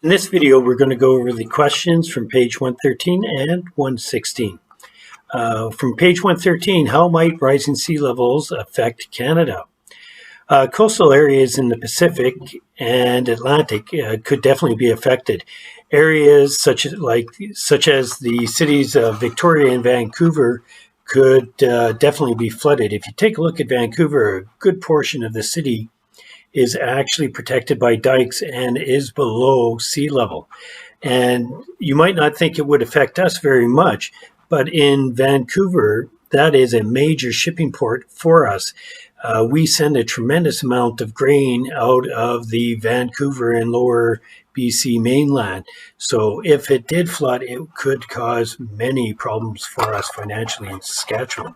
In this video, we're going to go over the questions from page 113 and 116. From page 113, how might rising sea levels affect Canada? Coastal areas in the Pacific and Atlantic could definitely be affected. Areas such as the cities of Victoria and Vancouver could definitely be flooded. If you take a look at Vancouver, a good portion of the city is actually protected by dikes and is below sea level. And you might not think it would affect us very much, but in Vancouver, that is a major shipping port for us. We send a tremendous amount of grain out of the Vancouver and lower BC mainland. So if it did flood, it could cause many problems for us financially in Saskatchewan.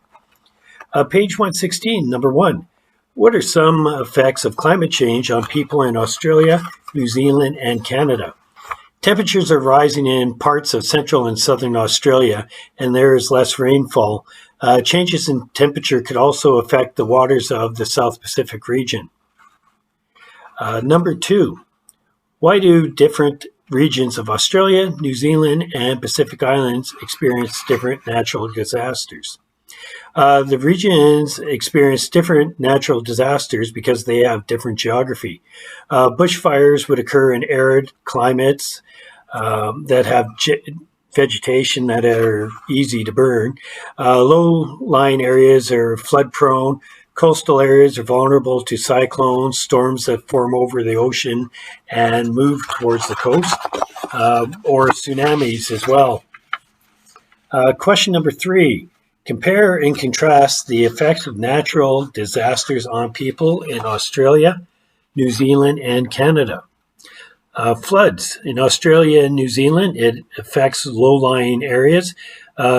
Page 116, number 1. What are some effects of climate change on people in Australia, New Zealand, and Canada? Temperatures are rising in parts of central and southern Australia, and there is less rainfall. Changes in temperature could also affect the waters of the South Pacific region. Number 2, why do different regions of Australia, New Zealand, and Pacific Islands experience different natural disasters? The regions experience different natural disasters because they have different geography. Bushfires would occur in arid climates that have vegetation that are easy to burn. Low-lying areas are flood-prone. Coastal areas are vulnerable to cyclones, storms that form over the ocean and move towards the coast, or tsunamis as well. Question number 3. Compare and contrast the effects of natural disasters on people in Australia, New Zealand, and Canada. Floods in Australia and New Zealand, it affects low-lying areas.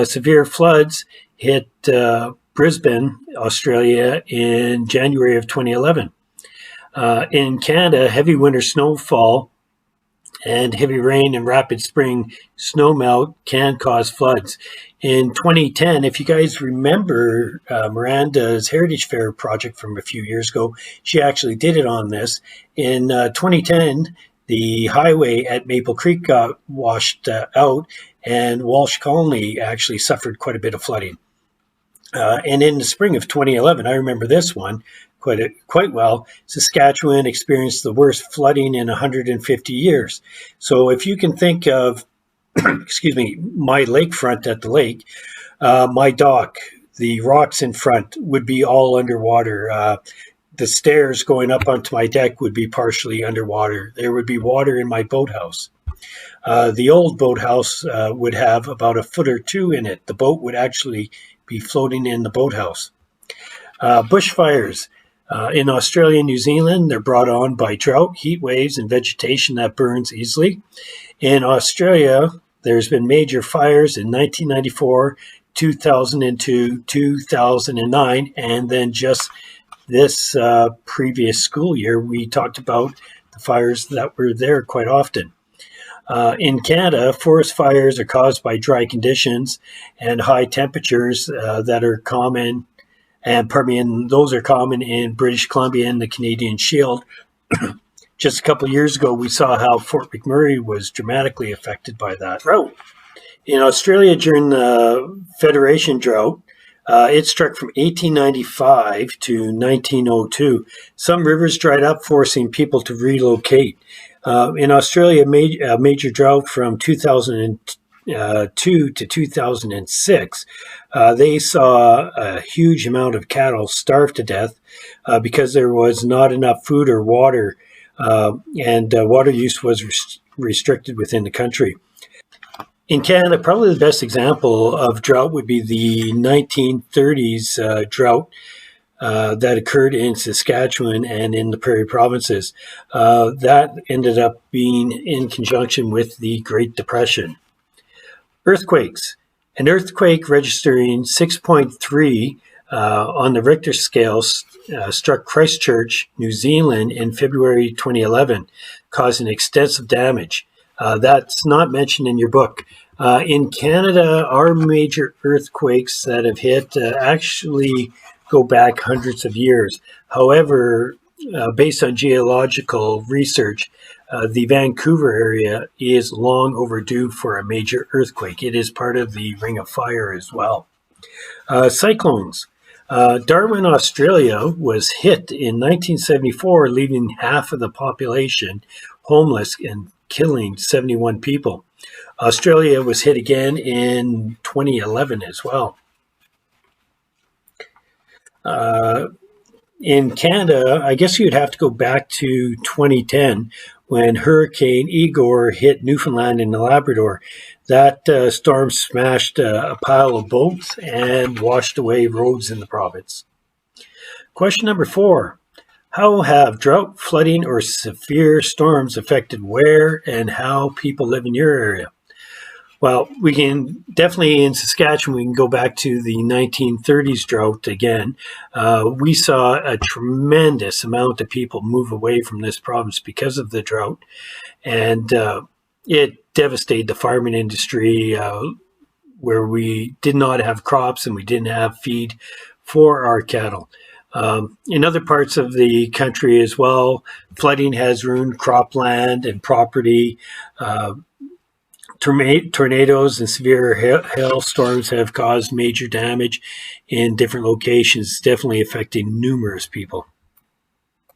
Severe floods hit Brisbane, Australia in January of 2011. In Canada, heavy winter snowfall and heavy rain and rapid spring snowmelt can cause floods. In 2010, if you guys remember Miranda's Heritage Fair project from a few years ago, she actually did it on this. In 2010, the highway at Maple Creek got washed out, and Walsh Colony actually suffered quite a bit of flooding. And in the spring of 2011, I remember this one quite well, Saskatchewan experienced the worst flooding in 150 years. So if you can think of, my lakefront at the lake, my dock, the rocks in front would be all underwater. The stairs going up onto my deck would be partially underwater. There would be water in my boathouse. The old boathouse would have about a foot or two in it. The boat would actually be floating in the boathouse. Bushfires. In Australia and New Zealand, they're brought on by drought, heat waves, and vegetation that burns easily. In Australia, there's been major fires in 1994, 2002, 2009, and then just this previous school year, we talked about the fires that were there quite often. In Canada, forest fires are caused by dry conditions and high temperatures that are common. And those are common in British Columbia and the Canadian Shield. Just a couple of years ago, we saw how Fort McMurray was dramatically affected by that drought. In Australia, during the Federation drought, it struck from 1895 to 1902. Some rivers dried up, forcing people to relocate. In Australia, a major drought from 2002 to 2006, they saw a huge amount of cattle starve to death because there was not enough food or water, and water use was restricted within the country. In Canada, probably the best example of drought would be the 1930s drought that occurred in Saskatchewan and in the Prairie provinces. That ended up being in conjunction with the Great Depression. Earthquakes. An earthquake registering 6.3 on the Richter scale struck Christchurch, New Zealand in February 2011, causing extensive damage. That's not mentioned in your book. In Canada, our major earthquakes that have hit actually go back hundreds of years. However, based on geological research, the Vancouver area is long overdue for a major earthquake. It is part of the Ring of Fire as well. Cyclones. Darwin, Australia was hit in 1974, leaving half of the population homeless and killing 71 people. Australia was hit again in 2011 as well. In Canada, I guess you'd have to go back to 2010 when Hurricane Igor hit Newfoundland and Labrador. That storm smashed a pile of boats and washed away roads in the province. Question number 4. How have drought, flooding, or severe storms affected where and how people live in your area? Well, we can definitely in Saskatchewan, we can go back to the 1930s drought again. We saw a tremendous amount of people move away from this province because of the drought. And it devastated the farming industry where we did not have crops and we didn't have feed for our cattle. In other parts of the country as well, flooding has ruined cropland and property. Tornadoes and severe hailstorms have caused major damage in different locations, definitely affecting numerous people.